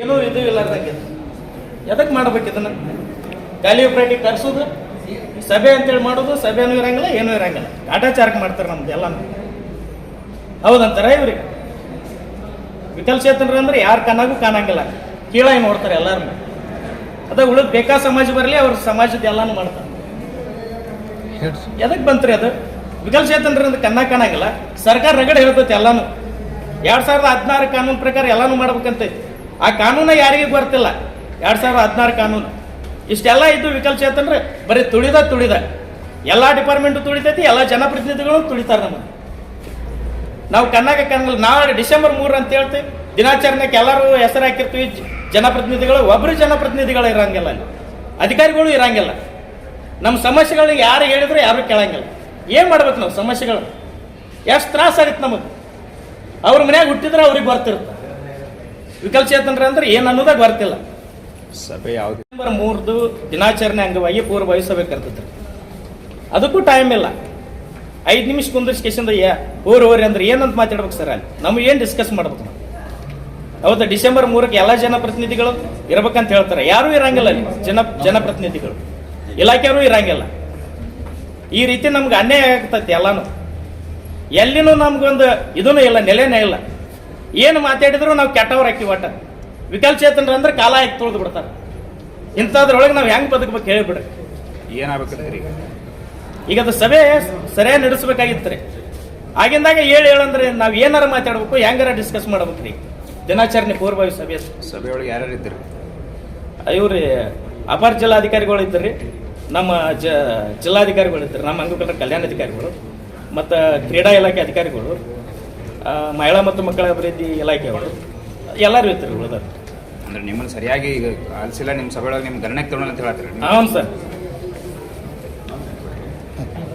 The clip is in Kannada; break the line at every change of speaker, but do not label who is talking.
ಏನೂ ಇದು ಇಲ್ಲಾರ್ದಂಗೆ ಎದಕ್ಕೆ ಮಾಡ್ಬೇಕು ಇದನ್ನ ಖಾಲಿ ಒಬ್ಬರಾಗಿ ಕರ್ಸೋದು ಸಭೆ ಅಂತೇಳಿ ಮಾಡೋದು, ಸಭೆನೂ ಇರಂಗಿಲ್ಲ ಏನೂ ಇರಂಗಿಲ್ಲ, ಕಾಟಾಚಾರಕ್ಕೆ ಮಾಡ್ತಾರೆ ನಮ್ದು ಎಲ್ಲ. ಹೌದಂತಾರ ಇವ್ರಿಗೆ ವಿಕಲಚೇತನರು ಅಂದ್ರೆ ಯಾರು ಕಣ್ಣಾಗೂ ಕಾಣಂಗಿಲ್ಲ, ಕೀಳಾಗಿ ನೋಡ್ತಾರೆ ಎಲ್ಲಾರು. ಅದ ಉಳಿದ ಬೇಕಾ ಸಮಾಜ ಬರಲಿ ಅವ್ರ ಸಮಾಜದ ಎಲ್ಲಾನು ಮಾಡ್ತಾರೆ. ಎದಕ್ಕೆ ಬಂತ್ರಿ ಅದು? ವಿಕಲಚೇತನರಿಂದ ಕಣ್ಣ ಕಾಣಂಗಿಲ್ಲ, ಸರ್ಕಾರ ರಗಡೆ ಹೇಳ್ತೈತಿ ಎಲ್ಲಾನು. 2016 ಕಾನೂನು ಪ್ರಕಾರ ಎಲ್ಲಾನು ಮಾಡ್ಬೇಕಂತೈತಿ. ಆ ಕಾನೂನ ಯಾರಿಗೆ ಬರ್ತಿಲ್ಲ. 2016 ಕಾನೂನು ಇಷ್ಟೆಲ್ಲ ಇದ್ದು ವಿಕಲಚೇತನರು ಬರೀ ತುಳಿದ ಎಲ್ಲ ಡಿಪಾರ್ಟ್ಮೆಂಟು ತುಳಿತೈತಿ, ಎಲ್ಲ ಜನಪ್ರತಿನಿಧಿಗಳು ತುಳಿತಾರೆ ನಮಗೆ. ನಾವು ಕಣ್ಣಾಗ ಕಾಣಂಗಿಲ್ಲ. ನಾಳೆ ಡಿಸೆಂಬರ್ 3 ಅಂತ ಹೇಳ್ತೀವಿ, ದಿನಾಚರಣೆಗೆ ಎಲ್ಲರೂ ಹೆಸರು ಹಾಕಿರ್ತೀವಿ. ಜನಪ್ರತಿನಿಧಿಗಳು ಒಬ್ಬರು ಜನಪ್ರತಿನಿಧಿಗಳು ಇರಂಗಿಲ್ಲ, ಅಲ್ಲಿ ಅಧಿಕಾರಿಗಳು ಇರಂಗಿಲ್ಲ. ನಮ್ಮ ಸಮಸ್ಯೆಗಳನ್ನ ಯಾರು ಹೇಳಿದ್ರು ಯಾರು ಕೇಳಂಗಿಲ್ಲ. ಏನು ಮಾಡ್ಬೇಕು ನಾವು? ಸಮಸ್ಯೆಗಳು ಎಷ್ಟು ತ್ರಾಸ ಆಗತ್ತೆ ನಮಗೆ. ಅವ್ರ ಮನ್ಯಾಗ ಹುಟ್ಟಿದ್ರೆ ಅವ್ರಿಗೆ ಬರ್ತಿರುತ್ತೆ. ವಿಕಲಚೇತನರು ಅಂದ್ರೆ ಏನು ಅನ್ನೋದಾಗ ಬರ್ತಿಲ್ಲ.
ಸಭೆ ಯಾವ್ದು?
ಡಿಸೆಂಬರ್ 3 ದಿನಾಚರಣೆ ಅಂಗವಾಗಿ ಪೂರ್ವಭಾವಿ ಸಭೆ ಕರ್ತೈತ್ರಿ. ಅದಕ್ಕೂ ಟೈಮ್ ಇಲ್ಲ. 5 ನಿಮಿಷ ಕುಂದರ್ಸ್ಕೇಶಿಂದ ಹೋರಿ ಅಂದ್ರೆ ಏನಂತ ಮಾತಾಡ್ಬೇಕು ಸರ್? ಅಲ್ಲಿ ನಮ್ಗೆ ಏನು ಡಿಸ್ಕಸ್ ಮಾಡ್ಬೇಕು ನಾವು? ಹೌದಾ? ಡಿಸೆಂಬರ್ 3ಕ್ಕೆ ಎಲ್ಲ ಜನಪ್ರತಿನಿಧಿಗಳು ಇರ್ಬೇಕಂತ ಹೇಳ್ತಾರೆ. ಯಾರೂ ಇರಂಗಿಲ್ಲ ಅಲ್ಲಿ. ಜನಪ್ರತಿನಿಧಿಗಳು ಇಲಾಖೆಯವರು ಇರಂಗಿಲ್ಲ. ಈ ರೀತಿ ನಮ್ಗೆ ಅನ್ಯಾಯ ಆಗ್ತೈತಿ ಎಲ್ಲಾನು. ಎಲ್ಲಿನೂ ನಮ್ಗೊಂದು ಇದೂ ಇಲ್ಲ, ನೆಲೆನೇ ಇಲ್ಲ. ಏನು ಮಾತಾಡಿದ್ರು ನಾವು ಕೆಟ್ಟವ್ರು ಹಾಕಿವಿ. ಒಟ್ಟ ವಿಕಲಚೇತನರು ಅಂದ್ರೆ ಕಾಲ ಹಾಕಿ ತುಳಿದು ಬಿಡ್ತಾರೆ. ಇಂಥದ್ರೊಳಗೆ ನಾವು ಹೆಂಗೆ ಬದುಕಬೇಕು ಹೇಳಿಬಿಡ್ರಿ.
ಏನಾಗಬೇಕಂದ್ರಿ
ಈಗ ಅದು ಸಭೆ ಸರಿಯಾಗಿ ನಡೆಸಬೇಕಾಗಿತ್ತು ರೀ. ಆಗಿಂದಾಗ ಹೇಳಂದ್ರೆ ನಾವು ಏನಾರ ಮಾತಾಡ್ಬೇಕು, ಹೆಂಗಾರ ಡಿಸ್ಕಸ್ ಮಾಡ್ಬೇಕು ರೀ. ದಿನಾಚರಣೆ ಪೂರ್ವಭಾವಿ
ಸಭೆಯೊಳಗೆ ಯಾರ್ಯಾರು ಇದ್ದರು?
ಇವ್ರಿ ಅಪರ ಜಿಲ್ಲಾಧಿಕಾರಿಗಳು ಇದ್ದರು, ನಮ್ಮ ಜಿಲ್ಲಾಧಿಕಾರಿಗಳು ಇದ್ದರು, ನಮ್ಮ ಅಂಗವಿಕಲರ ಕಲ್ಯಾಣಾಧಿಕಾರಿಗಳು, ಮತ್ತು ಕ್ರೀಡಾ ಇಲಾಖೆ ಅಧಿಕಾರಿಗಳು, ಮಹಿಳಾ ಮತ್ತು ಮಕ್ಕಳ ಅಭಿವೃದ್ಧಿ ಇಲಾಖೆಯವರು ಎಲ್ಲರೂ ಇರ್ತಾರೆ. ಉಳಿದಾರೆ
ಅಂದ್ರೆ ನಿಮ್ಮನ್ನು ಸರಿಯಾಗಿ ಆಲಿಸಿಲ್ಲ, ನಿಮ್ಮ ಸಭೆಯೊಳಗೆ ನಿಮ್ಮ ಗಮನಕ್ಕೆ ತಗೊಳ್ಳೋಣ ಅಂತ ಹೇಳ್ತಾರೆ.
ಹೌದು ಸರ್.